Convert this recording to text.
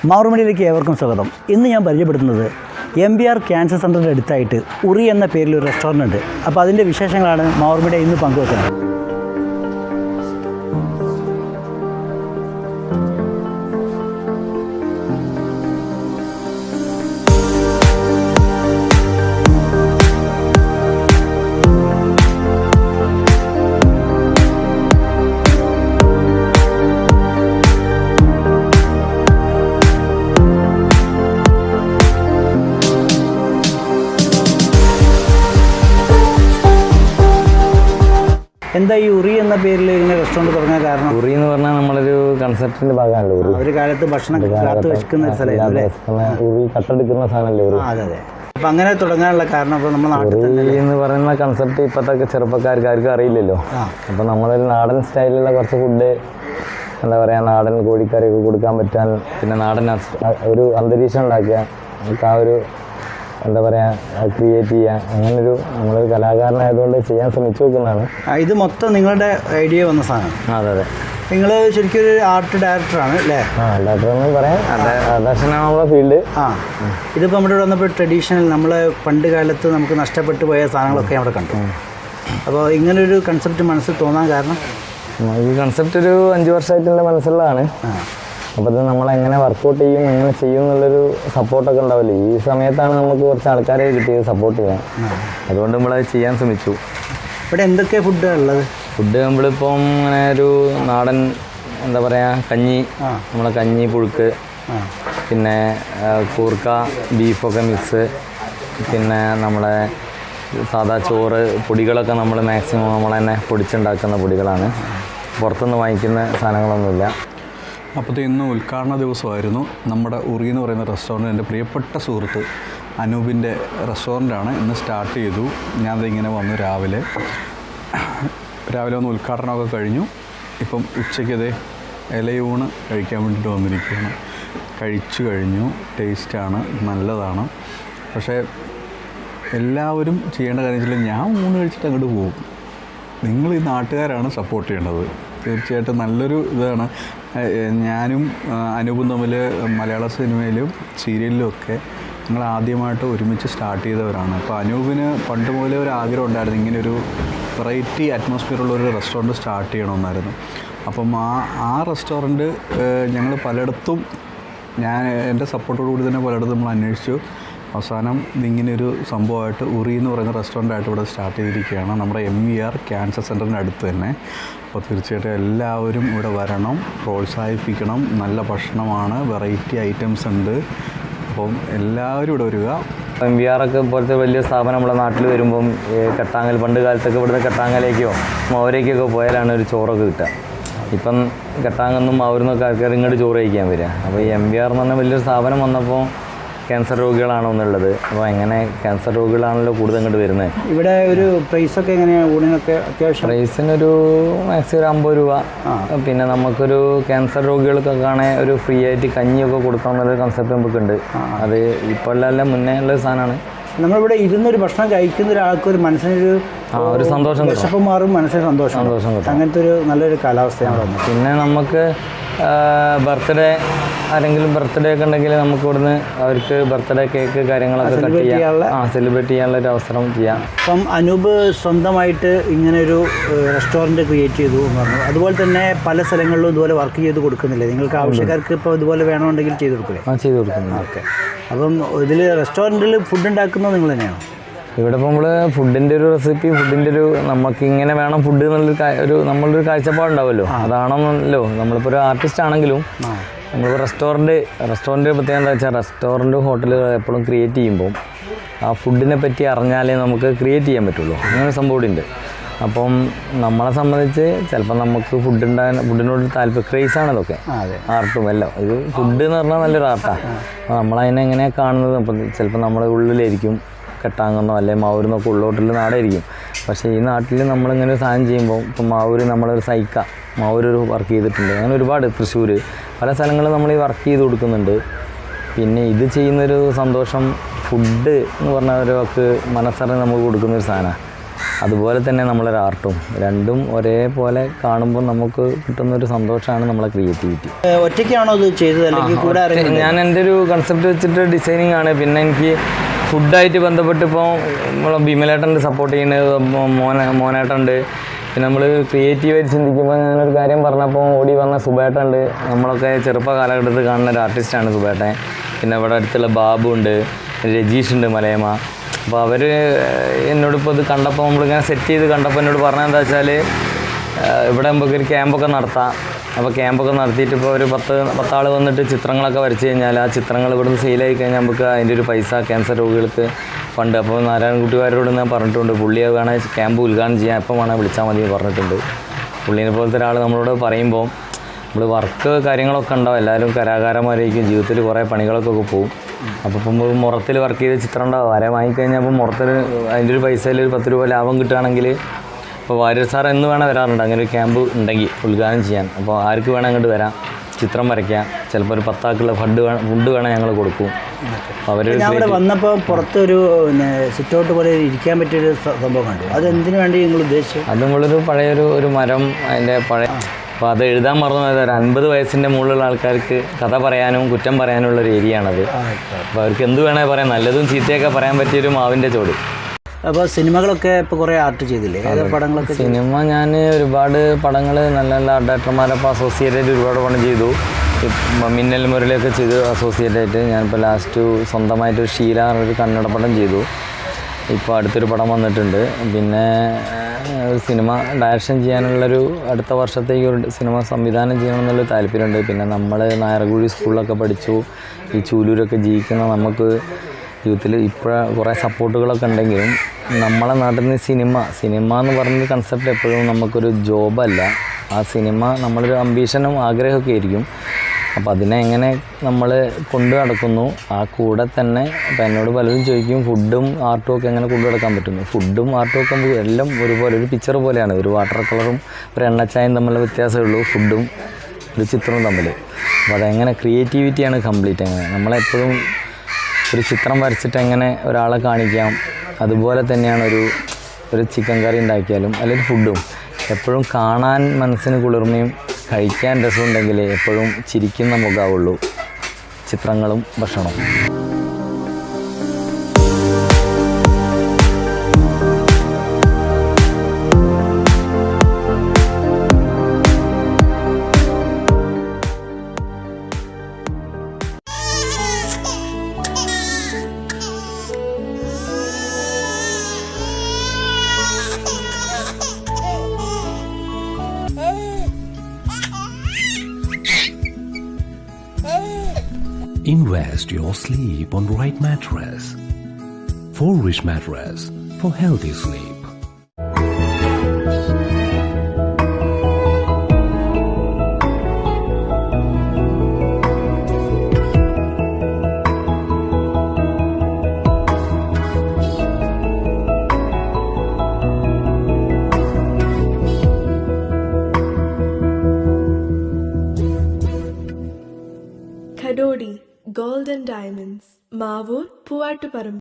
മാറുമണിയിലേക്ക് ഏവർക്കും സ്വാഗതം. ഇന്ന് ഞാൻ പരിചയപ്പെടുത്തുന്നത് MBR ക്യാൻസർ സെൻ്ററിൻ്റെ അടുത്തായിട്ട് ഉറി എന്ന പേരിൽ ഒരു റെസ്റ്റോറൻ്റ് ഉണ്ട്. അപ്പോൾ അതിൻ്റെ വിശേഷങ്ങളാണ് മാറുമണിയുടെ ഇന്ന് പങ്കുവെക്കുന്നത്. എന്താ ഈ ഉറി എന്ന പേരിൽ ഇങ്ങനെ റെസ്റ്റോറൻറ്റ് തുടങ്ങാൻ കാരണം? ഉറി എന്ന് പറഞ്ഞാൽ നമ്മളൊരു കൺസെപ്റ്റിന്റെ ഭാഗമാണല്ലോ. ഒരു കാലത്ത് ഭക്ഷണം കാത്തു വെക്കുന്ന ഒരു സ്ഥലമായിരുന്നു. ഉറി കട്ടെടുക്കുന്ന സാധനമല്ലേ ഉറി. അതെ അതെ. അപ്പം അങ്ങനെ തുടങ്ങാനുള്ള കാരണം ഇപ്പോൾ നമ്മുടെ നാട്ടിൽ ഉറി എന്ന് പറയുന്ന കൺസെപ്റ്റ് ഇപ്പോഴത്തെ ചെറുപ്പക്കാർക്ക് ആർക്കും അറിയില്ലല്ലോ. അപ്പം നമ്മളൊരു നാടൻ സ്റ്റൈലിലുള്ള കുറച്ച് ഫുഡ്, എന്താ പറയുക, നാടൻ കോഴിക്കറിയൊക്കെ കൊടുക്കാൻ പറ്റാൻ, പിന്നെ നാടൻ ഒരു അന്തരീക്ഷം ഉണ്ടാക്കുക, നമുക്ക് ആ ഒരു എന്താ പറയുക ക്രിയേറ്റ് ചെയ്യാൻ, അങ്ങനൊരു നമ്മളൊരു കലാകാരനായതുകൊണ്ട് ചെയ്യാൻ ശ്രമിച്ചു നോക്കുന്നതാണ്. ഇത് മൊത്തം നിങ്ങളുടെ ഐഡിയ വന്ന സാധനം? അതെ അതെ. നിങ്ങൾ ശരിക്കും ഒരു ആർട്ട് ഡയറക്ടറാണ് അല്ലേ? ഡയറക്ടർ എന്ന് പറയാം. ദർശനാണ് നമ്മുടെ ഫീൽഡ്. ഇതിപ്പോൾ നമ്മുടെ ഇവിടെ വന്നപ്പോൾ ട്രഡീഷണൽ നമ്മൾ പണ്ട് കാലത്ത് നമുക്ക് നഷ്ടപ്പെട്ടു പോയ സാധനങ്ങളൊക്കെ അവിടെ കണ്ടു. അപ്പോൾ ഇങ്ങനൊരു കൺസെപ്റ്റ് മനസ്സിൽ തോന്നാൻ കാരണം? ഈ കൺസെപ്റ്റ് ഒരു 5 വർഷമായിട്ടുള്ള മനസ്സിലുള്ളതാണ്. അപ്പോൾ ഇത് നമ്മളെങ്ങനെ വർക്കൗട്ട് ചെയ്യും, എങ്ങനെ ചെയ്യും എന്നുള്ളൊരു സപ്പോർട്ടൊക്കെ ഉണ്ടാവില്ലേ. ഈ സമയത്താണ് നമുക്ക് കുറച്ച് ആൾക്കാരെ കിട്ടിയത് സപ്പോർട്ട് ചെയ്യാൻ. അതുകൊണ്ട് നമ്മളത് ചെയ്യാൻ ശ്രമിച്ചു. ഇവിടെ എന്തൊക്കെ ഫുഡാണ് ഉള്ളത്? ഫുഡ് നമ്മളിപ്പം അങ്ങനെ ഒരു നാടൻ, എന്താ പറയുക, കഞ്ഞി, നമ്മളെ കഞ്ഞി, പുഴുക്ക്, പിന്നെ കൂർക്ക, ബീഫൊക്കെ മിക്സ്, പിന്നെ നമ്മളെ സാദാ ചോറ്, പൊടികളൊക്കെ നമ്മൾ മാക്സിമം നമ്മൾ തന്നെ പൊടിച്ചുണ്ടാക്കുന്ന പൊടികളാണ്. പുറത്തുനിന്ന് വാങ്ങിക്കുന്ന സാധനങ്ങളൊന്നുമില്ല. അപ്പോൾ ഇന്ന് ഉദ്ഘാടന ദിവസമായിരുന്നു. നമ്മുടെ ഉറി എന്ന് പറയുന്ന റെസ്റ്റോറൻറ്റ് എൻ്റെ പ്രിയപ്പെട്ട സുഹൃത്ത് അനൂപിൻ്റെ റെസ്റ്റോറൻറ്റാണ്. ഇന്ന് സ്റ്റാർട്ട് ചെയ്തു. ഞാനതിങ്ങനെ വന്നു രാവിലെ വന്ന് ഉദ്ഘാടനമൊക്കെ കഴിഞ്ഞു. ഇപ്പം ഉച്ചയ്ക്കതേ ഇലയൂണ് കഴിക്കാൻ വേണ്ടിയിട്ട് വന്നിരിക്കുകയാണ്. കഴിച്ചു കഴിഞ്ഞു. ടേസ്റ്റാണ്, നല്ലതാണ്. പക്ഷേ എല്ലാവരും ചെയ്യേണ്ട കാര്യം വെച്ചാൽ ഞാൻ ഊണ് കഴിച്ചിട്ട് അങ്ങോട്ട് പോകും. നിങ്ങൾ ഈ നാട്ടുകാരാണ് സപ്പോർട്ട് ചെയ്യേണ്ടത്. തീർച്ചയായിട്ടും നല്ലൊരു ഇതാണ്. ഞാനും അനൂപും തമ്മിൽ മലയാള സിനിമയിലും സീരിയലിലും ഒക്കെ ഞങ്ങൾ ആദ്യമായിട്ട് ഒരുമിച്ച് സ്റ്റാർട്ട് ചെയ്തവരാണ്. അപ്പോൾ അനൂപിന് പണ്ട് മുതലേ ഒരു ആഗ്രഹം ഉണ്ടായിരുന്നു, ഇങ്ങനൊരു വെറൈറ്റി അറ്റ്മോസ്ഫിയറുള്ളൊരു റെസ്റ്റോറൻറ്റ് സ്റ്റാർട്ട് ചെയ്യണമെന്നായിരുന്നു. അപ്പം ആ റെസ്റ്റോറൻറ്റ് ഞങ്ങൾ പലയിടത്തും, ഞാൻ എൻ്റെ സപ്പോർട്ടോടുകൂടി തന്നെ പലയിടത്തും നമ്മൾ അന്വേഷിച്ചു. അവസാനം ഇതിങ്ങനെയൊരു സംഭവമായിട്ട് ഉറി എന്ന് പറയുന്ന റെസ്റ്റോറൻ്റായിട്ട് ഇവിടെ സ്റ്റാർട്ട് ചെയ്തിരിക്കുകയാണ്, നമ്മുടെ MBR ക്യാൻസർ സെൻ്ററിൻ്റെ അടുത്ത് തന്നെ. അപ്പോൾ തീർച്ചയായിട്ടും എല്ലാവരും ഇവിടെ വരണം, പ്രോത്സാഹിപ്പിക്കണം. നല്ല ഭക്ഷണമാണ്, വെറൈറ്റി ഐറ്റംസ് ഉണ്ട്. അപ്പം എല്ലാവരും ഇവിടെ വരിക. MBR ഒക്കെ പോലത്തെ വലിയ സ്ഥാപനം നമ്മുടെ നാട്ടിൽ വരുമ്പം കെട്ടാങ്ങൽ, പണ്ട് കാലത്തൊക്കെ ഇവിടുന്ന് കെട്ടാങ്ങലേക്കോ മൗരയ്ക്കൊക്കെ പോയാലാണ് ഒരു ചോറൊക്കെ കിട്ടുക. ഇപ്പം കെട്ടാങ്ങെന്നും മൗരുന്നൊക്കെ ആൾക്കാർ ഇങ്ങോട്ട് ചോറ് കഴിക്കാൻ വരിക. അപ്പോൾ ഈ MBR എന്ന് പറഞ്ഞാൽ വലിയൊരു സ്ഥാപനം വന്നപ്പോൾ ക്യാൻസർ രോഗികളാണോ എന്നുള്ളത്, അപ്പോൾ എങ്ങനെ ക്യാൻസർ രോഗികളാണല്ലോ കൂടുതൽ ഇങ്ങോട്ട് വരുന്നത്. ഇവിടെ ഒരു പ്രൈസൊക്കെ എങ്ങനെയാണ് ഊണിനൊക്കെ? അത്യാവശ്യം പ്രൈസിനൊരു മാക്സിമം 50 രൂപ. പിന്നെ നമുക്കൊരു ക്യാൻസർ രോഗികൾക്കൊക്കെ ആണെങ്കിൽ ഒരു ഫ്രീ ആയിട്ട് കഞ്ഞിയൊക്കെ കൊടുക്കാമെന്നൊരു കൺസെപ്റ്റ് നമുക്കുണ്ട്. അത് ഇപ്പോൾ ഉള്ള മുന്നേ ഉള്ള സാധനമാണ്. നമ്മളിവിടെ ഇരുന്നൊരു ഭക്ഷണം കഴിക്കുന്ന ഒരാൾക്ക് ഒരു മനസ്സിനൊരു ഒരു സന്തോഷം, വിശപ്പ് മാറും, മനസ്സിന് സന്തോഷം കിട്ടും. അങ്ങനത്തെ ഒരു നല്ലൊരു കാലാവസ്ഥയാണ് വന്നത്. പിന്നെ നമുക്ക് ബർത്ത്ഡേ, ആരെങ്കിലും ബർത്ത്ഡേ ഒക്കെ ഉണ്ടെങ്കിൽ നമുക്ക് ഇവിടുന്ന് അവർക്ക് ബർത്ത്ഡേ കേക്ക് കാര്യങ്ങളൊക്കെ കട്ട് ചെയ്യാൻ, സെലിബ്രേറ്റ് ചെയ്യാനുള്ള ഒരു അവസരം ചെയ്യാം. അപ്പം അനൂപ് സ്വന്തമായിട്ട് ഇങ്ങനൊരു റെസ്റ്റോറൻറ്റ് ക്രിയേറ്റ് ചെയ്തു എന്ന് പറഞ്ഞു. അതുപോലെ തന്നെ പല സ്ഥലങ്ങളിലും ഇതുപോലെ വർക്ക് ചെയ്ത് കൊടുക്കുന്നില്ലേ? നിങ്ങൾക്ക് ആവശ്യക്കാർക്ക് ഇപ്പോൾ ഇതുപോലെ വേണമെന്നുണ്ടെങ്കിൽ ചെയ്ത് കൊടുക്കില്ലേ? ചെയ്ത് കൊടുക്കുന്നു. ഓക്കെ. അപ്പം ഇതിൽ റെസ്റ്റോറൻറ്റിൽ ഫുഡ് ഉണ്ടാക്കുന്നത് നിങ്ങൾ തന്നെയാണോ? ഇവിടെ ഇപ്പോൾ നമ്മൾ ഫുഡിൻ്റെ ഒരു റെസിപ്പി, ഫുഡിൻ്റെ ഒരു നമുക്ക് ഇങ്ങനെ വേണം ഫുഡ് എന്നുള്ളൊരു നമ്മളൊരു കാഴ്ചപ്പാടുണ്ടാവുമല്ലോ. അതാണെന്നല്ലോ, നമ്മളിപ്പോൾ ഒരു ആർട്ടിസ്റ്റ് ആണെങ്കിലും നമ്മളിപ്പോൾ റെസ്റ്റോറൻറ്റ് പ്രത്യേകം എന്താ വെച്ചാൽ, റെസ്റ്റോറൻറ്റ് ഹോട്ടലുകൾ എപ്പോഴും ക്രിയേറ്റ് ചെയ്യുമ്പോൾ ആ ഫുഡിനെ പറ്റി അറിഞ്ഞാലേ നമുക്ക് ക്രിയേറ്റ് ചെയ്യാൻ പറ്റുള്ളൂ. അങ്ങനെ സംഭവം ഉണ്ട്. അപ്പം നമ്മളെ സംബന്ധിച്ച് ചിലപ്പോൾ നമുക്ക് ഫുഡിനോട് ക്രേസാണ് ഇതൊക്കെ, ആർട്ടും എല്ലാം. ഇത് ഫുഡ് എന്ന് പറഞ്ഞാൽ നല്ലൊരു ആർട്ടാണ്. അപ്പോൾ നമ്മളതിനെ എങ്ങനെയാണ് കാണുന്നത്, അപ്പം ചിലപ്പോൾ നമ്മുടെ ഉള്ളിലായിരിക്കും കെട്ടാങ്ങെന്നോ അല്ലെങ്കിൽ മാവൂരിന്നൊക്കെ ഉള്ളോട്ടുള്ള നാടായിരിക്കും. പക്ഷേ ഈ നാട്ടിൽ നമ്മളിങ്ങനെ ഒരു സാധനം ചെയ്യുമ്പോൾ, ഇപ്പം മാവൂർ നമ്മളൊരു മാവൂരൊരു വർക്ക് ചെയ്തിട്ടുണ്ട്. അങ്ങനെ ഒരുപാട് തൃശ്ശൂർ പല സ്ഥലങ്ങളിൽ നമ്മൾ ഈ വർക്ക് ചെയ്ത് കൊടുക്കുന്നുണ്ട്. പിന്നെ ഇത് ചെയ്യുന്നൊരു സന്തോഷം, ഫുഡ് എന്ന് പറഞ്ഞാൽ ഒരാൾക്ക് മനസ്സറിഞ്ഞ് നമുക്ക് കൊടുക്കുന്നൊരു സാധനമാണ്. അതുപോലെ തന്നെ നമ്മളൊരു ആർട്ടും, രണ്ടും ഒരേപോലെ കാണുമ്പോൾ നമുക്ക് കിട്ടുന്നൊരു സന്തോഷമാണ് നമ്മളെ ക്രിയേറ്റിവിറ്റി. ഒറ്റയ്ക്കാണോ ഇത് ചെയ്തത് അല്ലെങ്കിൽ കൂടെ ആരെങ്കിലും? ഞാൻ എൻ്റെ ഒരു കൺസെപ്റ്റ് വെച്ചിട്ട് ഡിസൈനിങ് ആണ്. പിന്നെ എനിക്ക് ഫുഡായിട്ട് ബന്ധപ്പെട്ട് ഇപ്പോൾ നമ്മളെ ഭീമലേട്ടൻ്റെ സപ്പോർട്ട് ചെയ്യുന്നത് മോനേട്ടുണ്ട്. പിന്നെ നമ്മൾ ക്രിയേറ്റീവായിട്ട് ചിന്തിക്കുമ്പോൾ ഞാനൊരു കാര്യം പറഞ്ഞപ്പോൾ ഓടി വന്ന സുബേട്ടുണ്ട്. നമ്മളൊക്കെ ചെറുപ്പ കാലഘട്ടത്തിൽ കാണുന്ന ഒരു ആർട്ടിസ്റ്റാണ് സുബേട്ടൻ. പിന്നെ ഇവിടെ അടുത്തുള്ള ബാബു ഉണ്ട്, രജീഷ് ഉണ്ട്, മലയമ്മ. അപ്പോൾ അവർ എന്നോടിപ്പോൾ ഇത് കണ്ടപ്പോൾ നമ്മളിങ്ങനെ സെറ്റ് ചെയ്ത് കണ്ടപ്പോൾ എന്നോട് പറഞ്ഞത് എന്താ വെച്ചാൽ ഇവിടെ നമുക്ക് ഒരു ക്യാമ്പൊക്കെ നടത്താം. അപ്പോൾ ക്യാമ്പൊക്കെ നടത്തിയിട്ട് ഇപ്പോൾ ഒരു 10 ആൾ വന്നിട്ട് ചിത്രങ്ങളൊക്കെ വരച്ച് കഴിഞ്ഞാൽ ആ ചിത്രങ്ങൾ ഇവിടുന്ന് സെയിലായി കഴിഞ്ഞാൽ നമുക്ക് അതിൻ്റെ ഒരു പൈസ ക്യാൻസർ രോഗികൾക്ക് ഫണ്ട്. അപ്പോൾ നാരായണൻകുട്ടികാരോട് ഞാൻ പറഞ്ഞിട്ടുണ്ട്, പുള്ളിയെ വേണേൽ ക്യാമ്പ് ഉദ്ഘാടനം ചെയ്യാൻ എപ്പോൾ വേണേൽ വിളിച്ചാൽ മതി പറഞ്ഞിട്ടുണ്ട്. പുള്ളീനെ പോലത്തെ ഒരാൾ നമ്മളോട് പറയുമ്പോൾ നമ്മൾ വർക്ക് കാര്യങ്ങളൊക്കെ ഉണ്ടാവും. എല്ലാവരും കലാകാരന്മാരായിരിക്കും, ജീവിതത്തിൽ കുറേ പണികളൊക്കെ പോകും. അപ്പോൾ ഇപ്പം മുറത്തിൽ വർക്ക് ചെയ്ത ചിത്രം ഉണ്ടാവും, വര വാങ്ങിക്കഴിഞ്ഞാൽ അപ്പോൾ മുറത്തിൽ അതിൻ്റെ ഒരു പൈസയിൽ ഒരു 10 രൂപ ലാഭം കിട്ടുകയാണെങ്കിൽ ഇപ്പോൾ വാര്യർ സാർ എന്ന് വേണേൽ വരാറുണ്ട് അങ്ങനെ ഒരു ക്യാമ്പ് ഉണ്ടെങ്കിൽ ഉദ്ഘാടനം ചെയ്യാൻ. അപ്പോൾ ആർക്ക് വേണം അങ്ങോട്ട് വരാം, ചിത്രം വരയ്ക്കാം. ചിലപ്പോൾ ഒരു 10 ആൾക്കുള്ള ഫുഡ് വേണം ഞങ്ങൾ കൊടുക്കും. അവർ അവിടെ വന്നപ്പോൾ പുറത്തൊരു സിറ്റൗട്ട് പോലെ ഇരിക്കാൻ പറ്റിയൊരു സംഭവം കണ്ടു. അത് എന്തിനു വേണ്ടി നിങ്ങൾ ഉദ്ദേശിച്ചു? അത് നമ്മളൊരു പഴയൊരു മരം, അതിൻ്റെ പഴയ, അപ്പോൾ അത് എഴുതാൻ മറന്നു പോയത് ഒരു 50 വയസ്സിൻ്റെ മുകളിലുള്ള ആൾക്കാർക്ക് കഥ പറയാനും കുറ്റം പറയാനുള്ള ഒരു ഏരിയയാണത്. അപ്പോൾ അവർക്ക് എന്ത് വേണേൽ പറയാം, നല്ലതും ചീത്തയൊക്കെ പറയാൻ പറ്റിയൊരു മാവിൻ്റെ ചോട്. അപ്പോൾ സിനിമകളൊക്കെ ഇപ്പോൾ കുറേ ആർട്ട് ചെയ്തില്ലേ? ഏത് പടങ്ങളൊക്കെ? സിനിമ ഞാൻ ഒരുപാട് പടങ്ങൾ നല്ല നല്ല ആർട്ട് ഡയറക്ടർമാരപ്പോൾ അസോസിയേറ്റായിട്ട് ഒരുപാട് പടം ചെയ്തു. മിന്നൽ മുരളിയൊക്കെ ചെയ്തു അസോസിയേറ്റായിട്ട്. ഞാനിപ്പോൾ ലാസ്റ്റ് സ്വന്തമായിട്ടൊരു ഷീല ഒരു കന്നഡ പടം ചെയ്തു. ഇപ്പോൾ അടുത്തൊരു പടം വന്നിട്ടുണ്ട്. പിന്നെ ഒരു സിനിമ ഡയറക്ഷൻ ചെയ്യാനുള്ളൊരു അടുത്ത വർഷത്തേക്ക് ഒരു സിനിമ സംവിധാനം ചെയ്യണമെന്നുള്ളൊരു താല്പര്യമുണ്ട്. പിന്നെ നമ്മൾ നായർകുഴി സ്കൂളിലൊക്കെ പഠിച്ചു. ഈ ചൂലൂരൊക്കെ ജീവിക്കുന്ന നമുക്ക് ജീവിതത്തിൽ ഇപ്പോൾ കുറേ സപ്പോർട്ടുകളൊക്കെ ഉണ്ടെങ്കിലും നമ്മളെ നാട്ടിൽ നിന്ന് സിനിമ എന്ന് പറയുന്ന കൺസെപ്റ്റ് എപ്പോഴും നമുക്കൊരു ജോബല്ല. ആ സിനിമ നമ്മളൊരു അംബീഷനും ആഗ്രഹമൊക്കെ ആയിരിക്കും. അപ്പോൾ അതിനെ എങ്ങനെ നമ്മൾ കൊണ്ടു നടക്കുന്നു, ആ കൂടെ തന്നെ ഇപ്പോൾ എന്നോട് പലരും ചോദിക്കും ഫുഡും ആർട്ടും ഒക്കെ എങ്ങനെ കൊണ്ടു നടക്കാൻ പറ്റുന്നു. ഫുഡും ആർട്ടും ഒക്കെ എല്ലാം ഒരുപോലെ, ഒരു പിക്ചർ പോലെയാണ്. ഒരു വാട്ടർ കളറും ഒരു എണ്ണച്ചായയും തമ്മിലുള്ള വ്യത്യാസമേ ഉള്ളൂ ഫുഡും ഒരു ചിത്രവും തമ്മിൽ. അപ്പോൾ അതെങ്ങനെ ക്രിയേറ്റിവിറ്റിയാണ് കംപ്ലീറ്റ്. എങ്ങനെ നമ്മളെപ്പോഴും ഒരു ചിത്രം വരച്ചിട്ട് എങ്ങനെ ഒരാളെ കാണിക്കാം, അതുപോലെ തന്നെയാണ് ഒരു ചിക്കൻ കറി ഉണ്ടാക്കിയാലും അല്ലെങ്കിൽ ഫുഡും എപ്പോഴും കാണാൻ മനസ്സിന് കുളിർമയും കഴിക്കാൻ രസമുണ്ടെങ്കിൽ എപ്പോഴും ചിരിക്കുന്ന മുഖമാവുള്ളൂ ചിത്രങ്ങളും ഭക്ഷണവും. Invest your sleep on right mattress. 4-Wish mattress for healthy sleep. Kadodi Gold and Diamonds, Mavur, Puvattuparam.